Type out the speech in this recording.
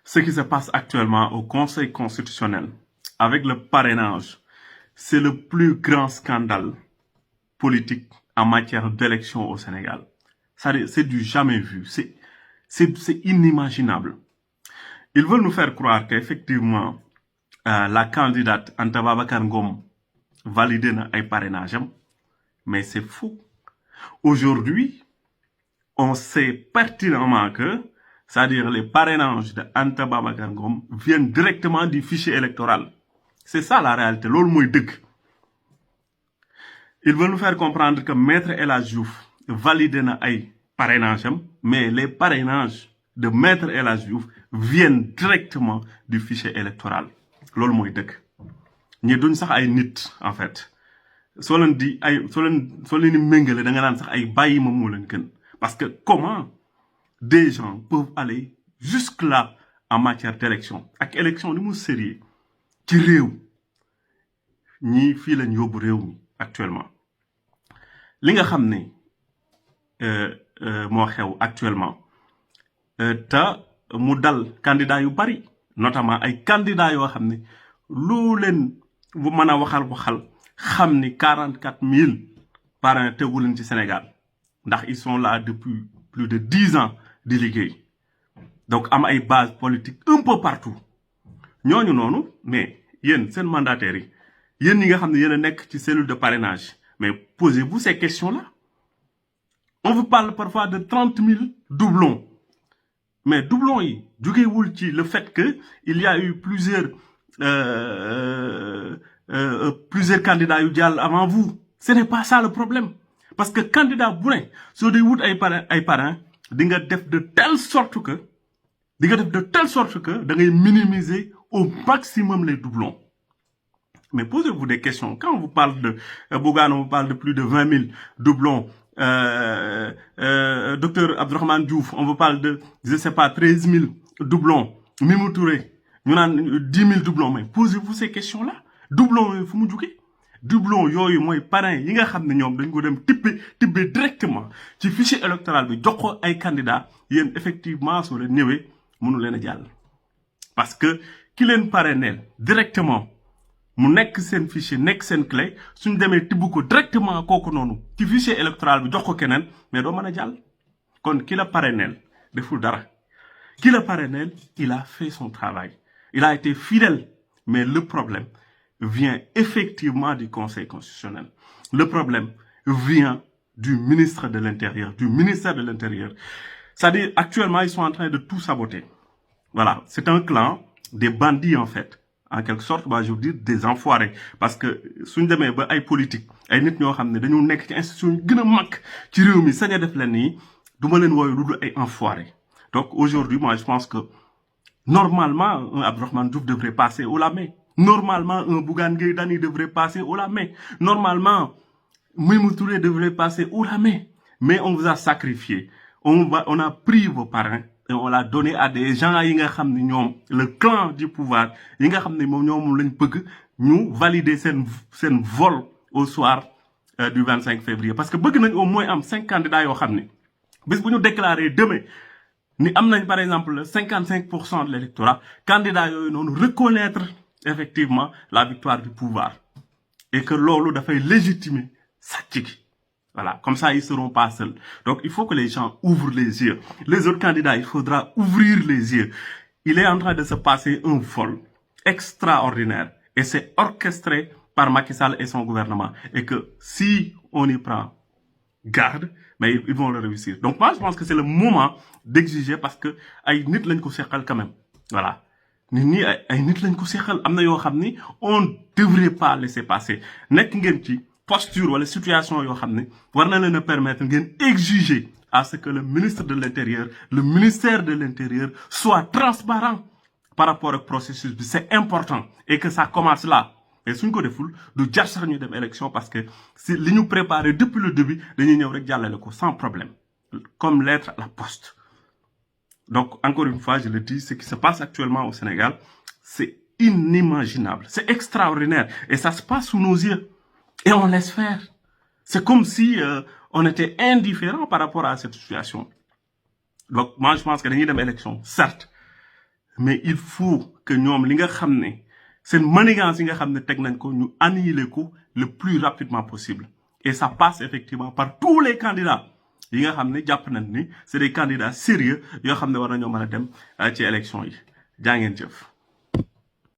Ce qui se passe actuellement au Conseil constitutionnel avec le parrainage, c'est le plus grand scandale politique en matière d'élection au Sénégal. C'est du jamais vu, c'est inimaginable. Ils veulent nous faire croire qu'effectivement, la candidate Anta Babacar Ngom validé na ay parrainage, mais c'est faux. Aujourd'hui, on sait pertinemment que, c'est-à-dire les parrainages de Anta Babacar Ngom viennent directement du fichier électoral. C'est ça la réalité. Lol moy deug. Ils veulent nous faire comprendre que Maître El Hadji Diouf validé na ay parrainage, mais les parrainages de Maître El Hadji Diouf viennent directement du fichier électoral. Lol moy deug. Ñi duñ sax ay nit en fait. So leen di ay so leen mengalé da nga nan sax ay bayima mo leen gën. Parce que comment des gens peuvent aller jusque-là en matière d'élection ak élection ni mu sérieux ci réew ñi fi lañ yóbbu réew mi actuellement li nga xam ne moo xew actuellement te mu dal candidat yu bari notamment ay candidats yoo xam ne lu leen bu mën a waxal xam ni 44 000 parrains tegu leen ci Sénégal ndax ils sont là depuis plus de 10 ans di liggéey donc am ay base politique un peu partout ñooñu noonu mais yéen seen mandataires yi yéen ñi nga xam ne yéen a nekk ci cellule de parrainage mais posez-vous ces questions-là. On vous parle parfois de 30 000 doublons. Mais doublons yi jógewul ci le fait que il y a eu plusieurs candidats yu jàll avant vous. Ce n'est pas ça le problème. Parce que candidat bu ne soo dee wut ay parrain di nga def de telle sorte que da ngay minimiser au maximum les doublons. Mais posez-vous des questions. Quand on vous parle de Bougane, on vous parle de plus de 20 000 doublons. Docteur Abdourahmane Diouf, on vous parle de, je sais pas, 13 000 doublons. Mimou Touré, nous avons 10 000 doublons. Mais posez-vous ces questions-là. Doublons, il faut nous dire. Doublons, yoy, moi, parrain, yi nga xamné ñom dañ ko dem tibé directement ci fichier électoral bi jox ko ay candidats yeen effectivement so le ñëwé mënu leena jall. Parce que ki leen parrainer directement mu nekk sen fichier nekk sen clé suñu démé tibbu ko directement koku nonu ci fichier électoral bi jox ko kenen mais do mëna jall. Kon ki la parrainer deful dara. Qui le parrainel, il a fait son travail. Il a été fidèle. Mais le problème vient effectivement du Conseil constitutionnel. Le problème vient du ministre de l'Intérieur, du ministère de l'Intérieur. C'est-à-dire, actuellement, ils sont en train de tout saboter. Voilà, c'est un clan, des bandits en fait. En quelque sorte, je veux dire des enfoirés. Parce que, suñ demee ba ay politique, ay nit ñoo xam ne dañu nekk ci institution yu gën a mag ci réew mi sañ a def leen nii, du ma leen wooyu lu dul ay enfoirés. Donc aujourd'hui, moi je pense que normalement, un Abdourahmane Diouf devrait passer au la main. Normalement, un Bougane Gueye Dany devrait passer au la main. Normalement, Mimou Touré devrait passer au la main. Mais on vous a sacrifié. On a pris vos parrains et on l'a donné à des gens yi nga xamni ñom le clan du pouvoir yi nga xamni mom ñom lañ bëgg ñu valider sen vol au soir du 25 février parce que bëgg nañ au moins am 5 candidats yo xamni bis bu ñu déclarer demain ni am nañ par exemple 55% de l'électorat candidat yoyu non reconnaître effectivement la victoire du pouvoir et que lolu da fay légitimer sàcc. Voilà, comme ça ils seront pas seuls. Donc il faut que les gens ouvrent les yeux. Les autres candidats, il faudra ouvrir les yeux. Il est en train de se passer un vol extraordinaire et c'est orchestré par Macky Sall et son gouvernement et que si on y prend garde, mais ils vont le réussir. Donc moi je pense que c'est le moment d'exiger parce que ay nit lañ ko séxal quand même. Voilà. Nit ay nit lañ ko séxal amna yo xamni on devrait pas laisser passer. Nek ngeen ci posture ou la situation yo xamné war na leen permettre ngeen exiger à ce que le ministre de l'Intérieur, le ministère de l'Intérieur soit transparent par rapport au processus. C'est important et que ça commence là. Et suñ ko deful du jar sax ñu dem élection parce que si li ñu préparé depuis le début dañuy ñëw rek jàllale ko sans problème comme lettre à la poste. Donc encore une fois je le dis, ce qui se passe actuellement au Sénégal c'est inimaginable, c'est extraordinaire et ça se passe sous nos yeux. Et on laisse faire. C'est comme si on était indifférent par rapport à cette situation. Donc moi je pense que dañuy dem élection certes mais il faut que ñoom li nga xam ne seen manigance yi nga xam ne teg nañ ko ñu annihiler ko le plus rapidement possible et ça passe effectivement par tous les candidats yi nga xam ne jàpp nañ ni c'est des candidats sérieux yoo xam ne war nañoo mën a dem ci élection yi jaa ngeen jëf